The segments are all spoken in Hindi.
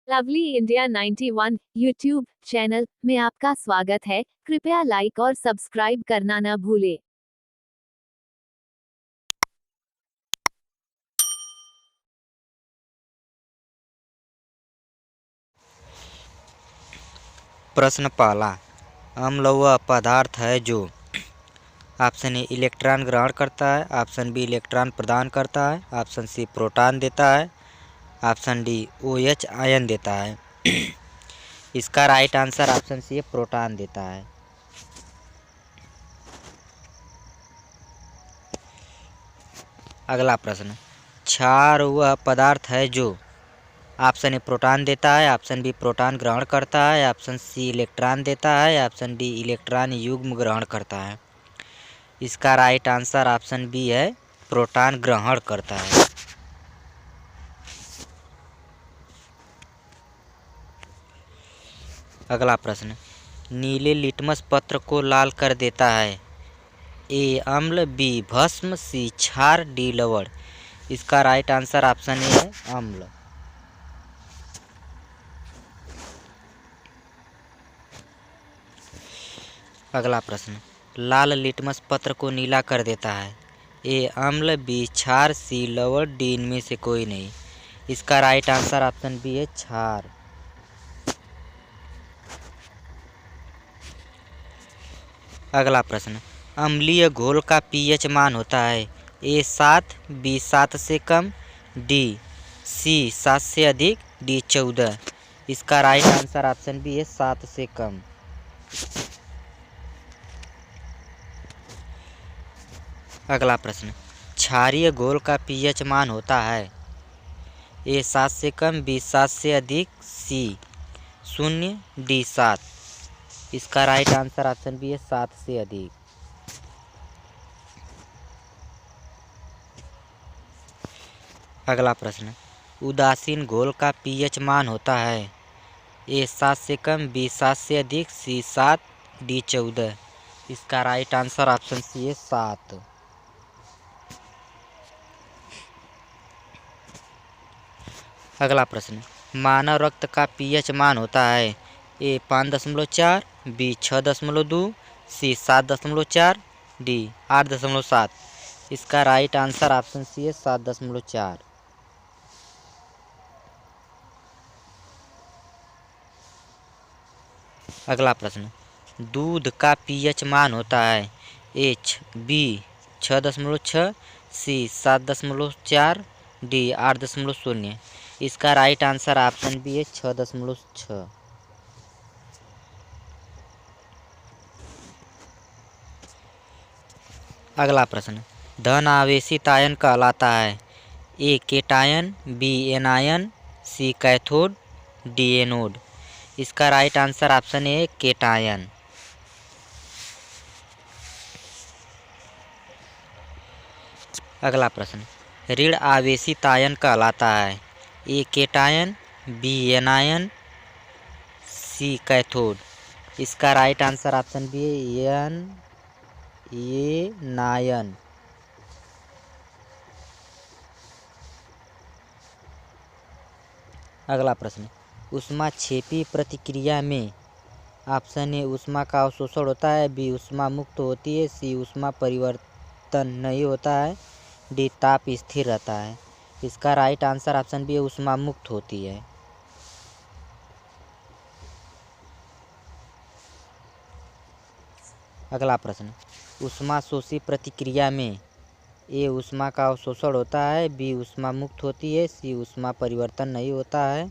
लवली इंडिया 91 यूट्यूब चैनल में आपका स्वागत है। कृपया लाइक और सब्सक्राइब करना न भूलें। प्रश्न पहला, अम्ल वह पदार्थ है जो ऑप्शन ए इलेक्ट्रॉन ग्रहण करता है, ऑप्शन बी इलेक्ट्रॉन प्रदान करता है, ऑप्शन सी प्रोटॉन देता है, ऑप्शन डी OH आयन देता है। इसका right answer option C proton देता है। अगला प्रश्न, क्षार वह पदार्थ है जो ऑप्शन ए प्रोटॉन देता है, ऑप्शन बी प्रोटॉन ग्रहण करता है, ऑप्शन सी इलेक्ट्रॉन देता है, ऑप्शन डी इलेक्ट्रॉन युग्म ग्रहण करता है। इसका राइट आंसर ऑप्शन बी है, प्रोटॉन ग्रहण करता है। अगला प्रश्न, नीले लिटमस पत्र को लाल कर देता है। ए अम्ल, बी भस्म, सी क्षार, डी लवण। इसका राइट आंसर ऑप्शन ए है, अम्ल। अगला प्रश्न, लाल लिटमस पत्र को नीला कर देता है। ए अम्ल, बी क्षार, सी लवण, डी इनमें से कोई नहीं। इसका राइट आंसर ऑप्शन बी है, क्षार। अगला प्रश्न, अम्लीय घोल का pH मान होता है। ए 7, बी 7 से कम, डी सी 7 से अधिक, डी 14। इसका राइट आंसर ऑप्शन बी है, 7 से कम। अगला प्रश्न, क्षारीय घोल का pH मान होता है। ए 7 से कम, बी 7 से अधिक, सी 0, डी 7। इसका राइट आंसर ऑप्शन बी है, 7 से अधिक। अगला प्रश्न, उदासीन घोल का pH मान होता है। ए 7 से कम, बी 7 से अधिक, सी 7, डी 14। इसका राइट आंसर ऑप्शन सी है, 7। अगला प्रश्न, मानव रक्त का pH मान होता है। ए 5.4, बी 6.2, सी 7.4, डी 8.7। इसका राइट आंसर ऑप्शन सी है, 7.4। अगला प्रश्न, दूध का pH मान होता है। बी 6.6, सी 7.4, डी 8.0। इसका राइट आंसर ऑप्शन बी है, 6.6। अगला प्रश्न, धन आवेशित आयन कहलाता है। ए केटायन, बी एनायन, सी कैथोड, डी एनोड। इसका राइट आंसर ऑप्शन ए केटायन। अगला प्रश्न, ऋण आवेशित आयन कहलाता है। ए केटायन, बी एनायन, सी कैथोड। इसका राइट आंसर ऑप्शन बी है, ए नायन। अगला प्रश्न, ऊष्माक्षेपी प्रतिक्रिया में ऑप्शन ए ऊष्मा का अवशोषण होता है, बी ऊष्मा मुक्त होती है, सी ऊष्मा परिवर्तन नहीं होता है, डी ताप स्थिर रहता है। इसका राइट आंसर ऑप्शन बी ऊष्मा मुक्त होती है। अगला प्रश्न, ऊष्माशोषी प्रतिक्रिया में ए ऊष्मा का अवशोषण होता है, बी ऊष्मा मुक्त होती है, सी ऊष्मा परिवर्तन नहीं होता है,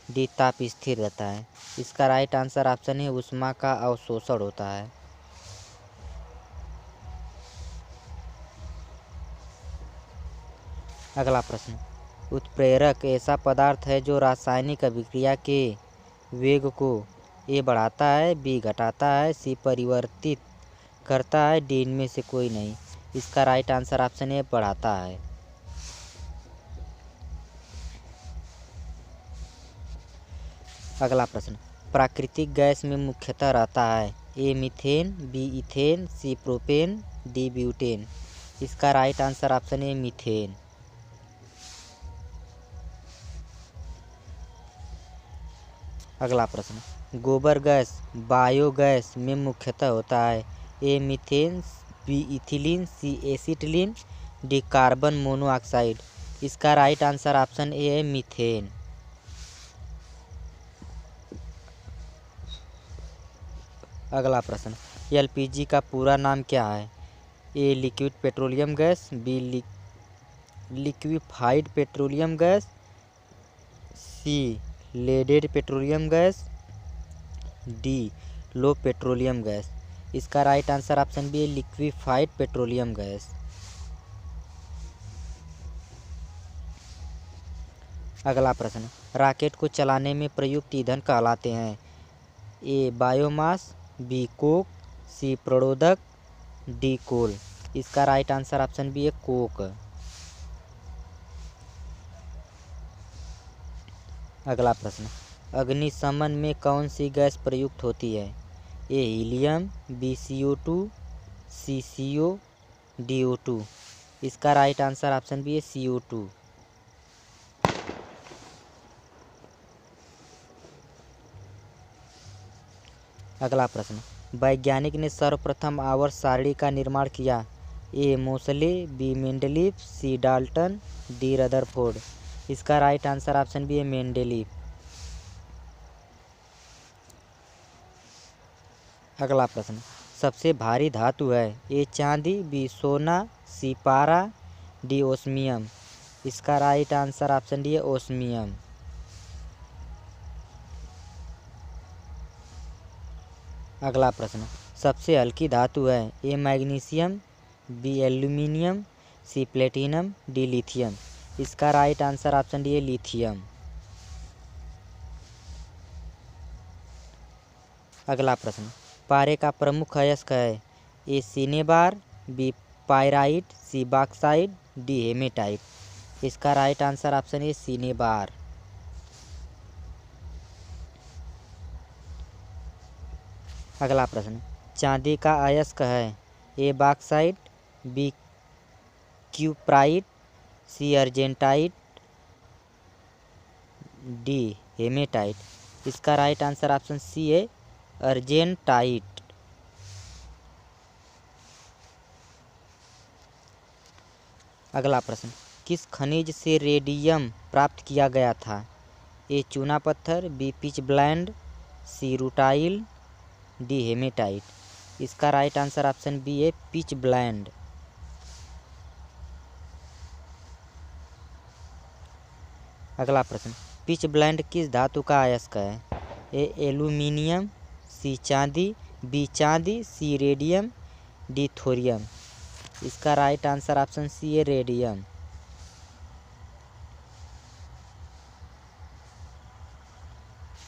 डी ताप स्थिर रहता है। इसका राइट आंसर ऑप्शन है, ऊष्मा का अवशोषण होता है। अगला प्रश्न, उत्प्रेरक ऐसा पदार्थ है जो रासायनिक अभिक्रिया के वेग को ए बढ़ाता है, बी घटाता है, सी परिवर्तित करता है, डी इनमें से कोई नहीं। इसका राइट आंसर ऑप्शन ए बढ़ाता है। अगला प्रश्न, प्राकृतिक गैस में मुख्यतः रहता है। A methane, B ethane, C propane, D butane. इसका right answer option A methane. अगला प्रश्न, गोबर गैस बायोगैस में मुख्यतः होता है। A methane, B ethylene, C acetylene, D carbon monoxide. इसका राइट आंसर ऑप्शन ए है मीथेन। अगला प्रश्न, एलपीजी का पूरा नाम क्या है। A liquid petroleum gas, B liquefied petroleum gas, C leaded petroleum gas, D low petroleum gas. इसका राइट आंसर ऑप्शन बी है लिक्विफाइड पेट्रोलियम गैस। अगला प्रश्न, रॉकेट को चलाने में प्रयुक्त ईंधन कहलाते हैं। ए बायोमास, बी कोक, सी प्रणोदक, डी कोल। इसका राइट आंसर ऑप्शन बी है कोक। अगला प्रश्न, अग्निशमन में कौन सी गैस प्रयुक्त होती है। ए हीलियम, बी CO2, सी CO, डी O2। इसका राइट आंसर ऑप्शन बी है CO2। अगला प्रश्न, वैज्ञानिक ने सर्वप्रथम आवर्त सारणी का निर्माण किया। ए मोसले, बी मेंडलीफ, सी डाल्टन, डी रदरफोर्ड। इसका राइट आंसर ऑप्शन बी है मेंडलीफ। अगला प्रश्न, सबसे भारी धातु है। ए चांदी, बी सोना, सी पारा, डी ओस्मियम। इसका राइट आंसर ऑप्शन डी है ओस्मियम। अगला प्रश्न, सबसे हल्की धातु है। ए मैग्नीशियम, बी एल्यूमिनियम, सी प्लेटिनम, डी लिथियम। इसका राइट आंसर ऑप्शन डी है लिथियम। अगला प्रश्न, पारे का प्रमुख अयस्क है। ए सिनेबार, बी पाइराइट, सी बॉक्साइट, डी हेमेटाइट। इसका राइट आंसर ऑप्शन है सिनेबार। अगला प्रश्न, चांदी का अयस्क है। ए बॉक्साइट, बी क्यूप्राइट, सी अर्जेंटाइट, डी हेमेटाइट। इसका राइट आंसर ऑप्शन सी है अर्जेंटाइट। अगला प्रश्न, किस खनिज से रेडियम प्राप्त किया गया था। ए चूना पत्थर, बी पिच ब्लेंड, सी रूटाइल, डी हेमेटाइट। इसका राइट आंसर ऑप्शन बी है पिच ब्लेंड। अगला प्रश्न, पिच ब्लेंड किस धातु का अयस्क है। ए एल्यूमिनियम, सी चांदी, बी चांदी, सी रेडियम, डी थोरियम। इसका राइट आंसर ऑप्शन सी है रेडियम।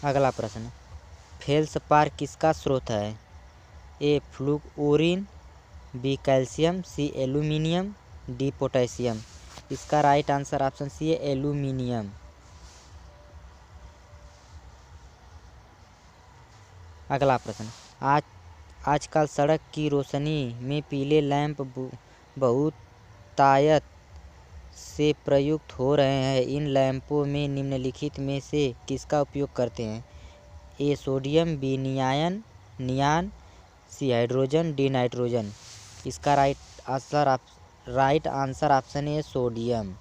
अगला प्रश्न, फेल्सपार किसका स्रोत है। ए फ्लूओरीन, बी कैल्शियम, सी एल्यूमिनियम, डी पोटेशियम। इसका राइट आंसर ऑप्शन सी है एल्यूमिनियम। अगला प्रश्न, आजकल सड़क की रोशनी में पीले लैंप बहुतायत से प्रयुक्त हो रहे हैं। इन लैंपों में निम्नलिखित में से किसका उपयोग करते हैं। A sodium, B neon, C hydrogen, D nitrogen. इसका राइट आंसर ऑप्शन है सोडियम।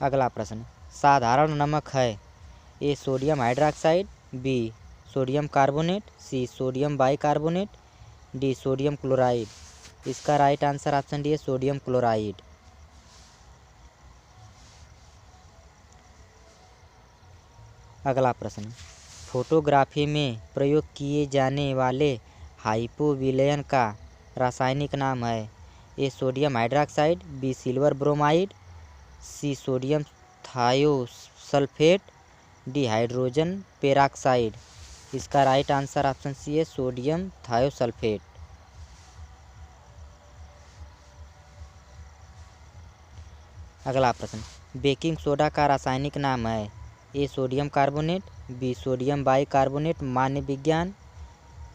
अगला प्रश्न, साधारण नमक है। A sodium hydroxide, B sodium carbonate, C sodium bicarbonate, D sodium chloride. इसका राइट आंसर ऑप्शन डी है सोडियम क्लोराइड। अगला प्रश्न, फोटोग्राफी में प्रयोग किए जाने वाले हाइपोविलयन का रासायनिक नाम है। A sodium hydroxide, B silver bromide, C sodium thiosulphate, D hydrogen peroxide. इसका राइट आंसर ऑप्शन सी है सोडियम थायोसल्फेट। अगला प्रश्न, बेकिंग सोडा का रासायनिक नाम है। A sodium carbonate, B sodium bicarbonate मान्य विज्ञान,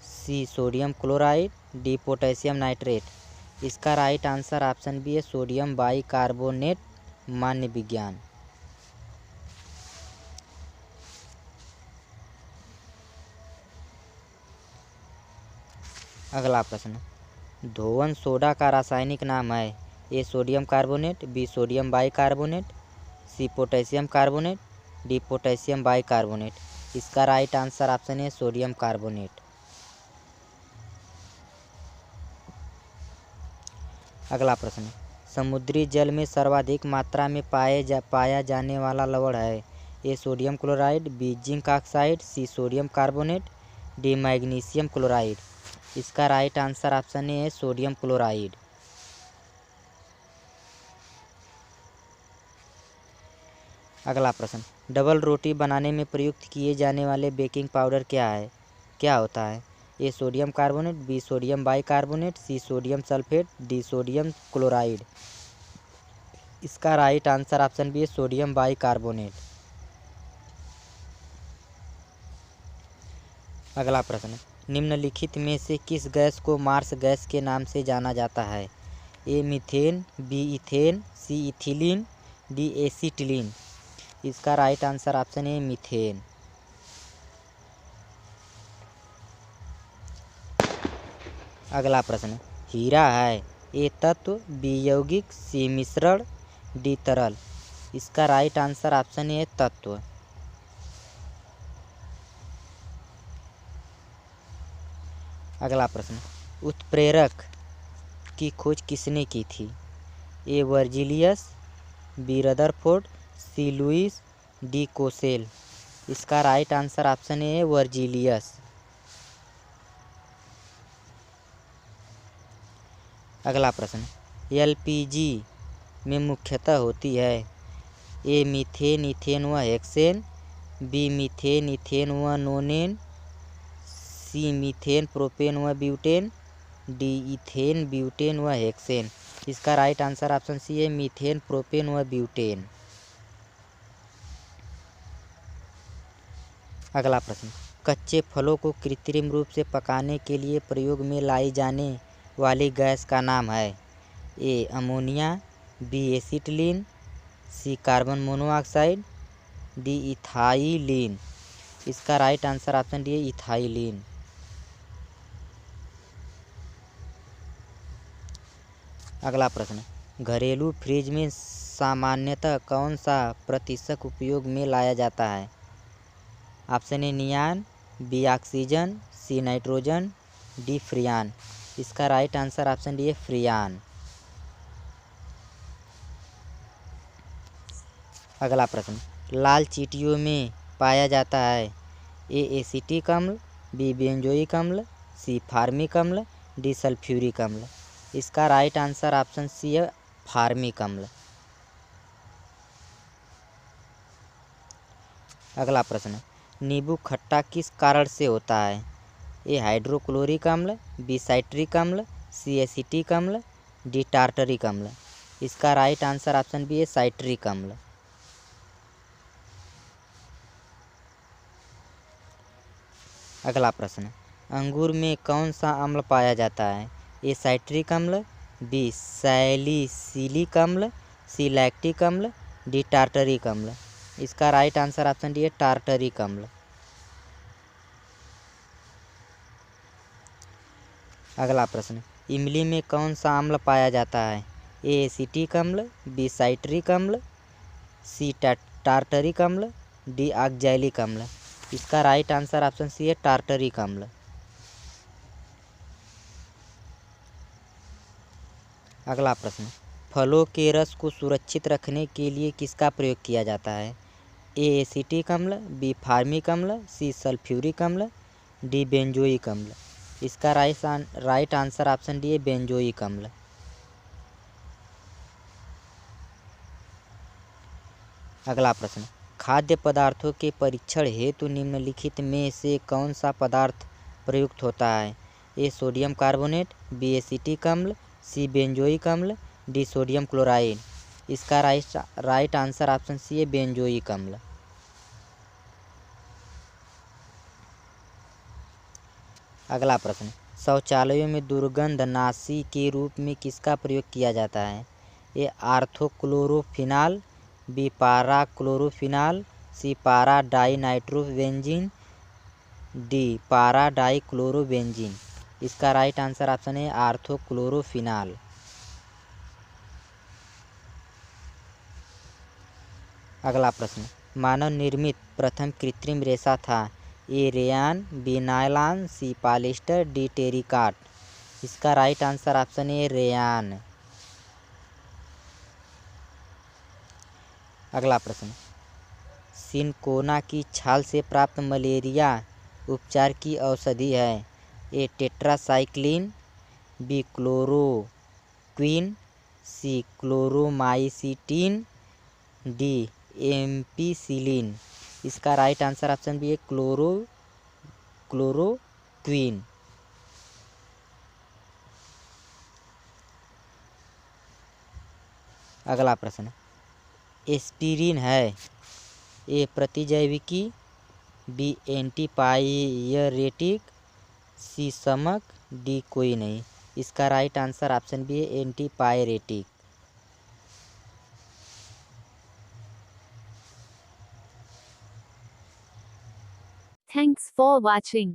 C sodium chloride, D potassium nitrate. इसका राइट आंसर ऑप्शन बी है सोडियम बाइकार्बोनेट मान्य विज्ञान। अगला प्रश्न, धोवन सोडा का रासायनिक नाम है। A sodium carbonate, B sodium bicarbonate, C potassium carbonate, D potassium bicarbonate. इसका राइट आंसर ऑप्शन है सोडियम कार्बोनेट। अगला प्रश्न, समुद्री जल में सर्वाधिक मात्रा में पाया जाने वाला लवण है। A sodium chloride, B zinc oxide, C sodium carbonate, D magnesium chloride. इसका राइट आंसर ऑप्शन है सोडियम क्लोराइड। अगला प्रश्न, डबल रोटी बनाने में प्रयुक्त किए जाने वाले बेकिंग पाउडर क्या होता है। A sodium carbonate, B sodium bicarbonate, C sodium sulphate, D sodium chloride. इसका राइट आंसर ऑप्शन बी है सोडियम बाइकार्बोनेट। अगला प्रश्न, निम्नलिखित में से किस गैस को मार्स गैस के नाम से जाना जाता है। A methane, B ethane, C ethylene, D acetylene. इसका राइट आंसर ऑप्शन है मीथेन। अगला प्रश्न, हीरा है। ए तत्व, बी यौगिक, सी मिश्रण, डी तरल। इसका राइट आंसर ऑप्शन है तत्व। अगला प्रश्न, उत्प्रेरक की खोज किसने की थी। ए वर्जिलियस, बी रदरफोर्ड, सी लुइस, डी कोसेल। इसका राइट आंसर ऑप्शन है वर्जिलियस। अगला प्रश्न, एलपीजी में मुख्यतः होती है। ए मीथेन, इथेन व हेक्सेन, बी मीथेन, इथेन व नोनेन, सी मीथेन, प्रोपेन व ब्यूटेन, डी इथेन, ब्यूटेन व हेक्सेन। इसका राइट आंसर ऑप्शन सी है मीथेन, प्रोपेन व ब्यूटेन। अगला प्रश्न, कच्चे फलों को कृत्रिम रूप से पकाने के लिए प्रयोग में लाई जाने वाली गैस का नाम है। A ammonia, B acetylene, C carbon monoxide, D ethylene. इसका राइट आंसर ऑप्शन डी है इथाइलीन। अगला प्रश्न, घरेलू फ्रिज में सामान्यतः कौन सा प्रतिशत उपयोग में लाया जाता है। Option A neon, B oxygen, C nitrogen, D freon. इसका राइट आंसर ऑप्शन डी है फ्रियान। अगला प्रश्न, लाल चींटियों में पाया जाता है। ए एसिटिक अम्ल, बी बेंजोइक अम्ल, सी फार्मिक अम्ल, डी सल्फ्यूरिक अम्ल। इसका राइट आंसर ऑप्शन सी है फार्मिक अम्ल। अगला प्रश्न, नींबू खट्टा किस कारण से होता है। ए हाइड्रोक्लोरिक अम्ल, बी साइट्रिक अम्ल, सी एसिटिक अम्ल, डी टार्टरिक अम्ल। इसका राइट आंसर ऑप्शन बी है साइट्रिक अम्ल। अगला प्रश्न, अंगूर में कौन सा अम्ल पाया जाता है। ए साइट्रिक अम्ल, बी सैलिसिलिक अम्ल, सी लैक्टिक अम्ल, डी टार्टरिक अम्ल। इसका राइट आंसर ऑप्शन डी है टार्टरिक अम्ल। अगला प्रश्न, इमली में कौन सा अम्ल पाया जाता है। ए एसिटिक अम्ल, बी साइट्रिक अम्ल, सी टार्टरिक अम्ल, डी ऑक्जैलिक अम्ल। इसका राइट आंसर ऑप्शन सी है टार्टरिक अम्ल। अगला प्रश्न, फलों के रस को सुरक्षित रखने के लिए किसका प्रयोग किया जाता है। ए एसिटिक अम्ल, बी फार्मिक अम्ल, सी सल्फ्यूरिक अम्ल, डी बेंजोइक अम्ल। इसका राइट आंसर ऑप्शन डी है बेंजोइक अम्ल। अगला प्रश्न, खाद्य पदार्थों के परीक्षण हेतु निम्नलिखित में से कौन सा पदार्थ प्रयुक्त होता है। A sodium carbonate, B acetic अम्ल, सी बेंजोइक अम्ल, डी सोडियम क्लोराइड। इसका राइट आंसर ऑप्शन सी है बेंजोइक अम्ल। अगला प्रश्न, शौचालयों में दुर्गंधनाशी के रूप में किसका प्रयोग किया जाता है। ए आर्थोक्लोरोफिनाल, बी पारा क्लोरोफिनाल, सी पारा डाई नाइट्रोबेंजीन, डी पारा डाई क्लोरोबेंजीन। इसका राइट आंसर ऑप्शन है आर्थोक्लोरोफिनाल। अगला प्रश्न, मानव निर्मित प्रथम कृत्रिम रेशा था? ए रेयान, बी नायलॉन, सी पॉलिएस्टर, डी टेरिकॉट। इसका राइट आंसर ऑप्शन है रेयान। अगला प्रश्न, सिनकोना की छाल से प्राप्त मलेरिया उपचार की औषधि है? ए टेट्रासाइक्लिन, बी क्लोरोक्विन, सी क्लोरोमाइसिटिन, डी एम्पिसिलिन। इसका राइट आंसर ऑप्शन बी है क्लोरोक्विन। अगला प्रश्न, एस्पिरिन है? ए प्रतिजैविकी, बी एंटीपायरेटिक, सी समक, डी कोई नहीं। इसका राइट आंसर ऑप्शन बी है एंटीपायरेटिक। Thanks for watching.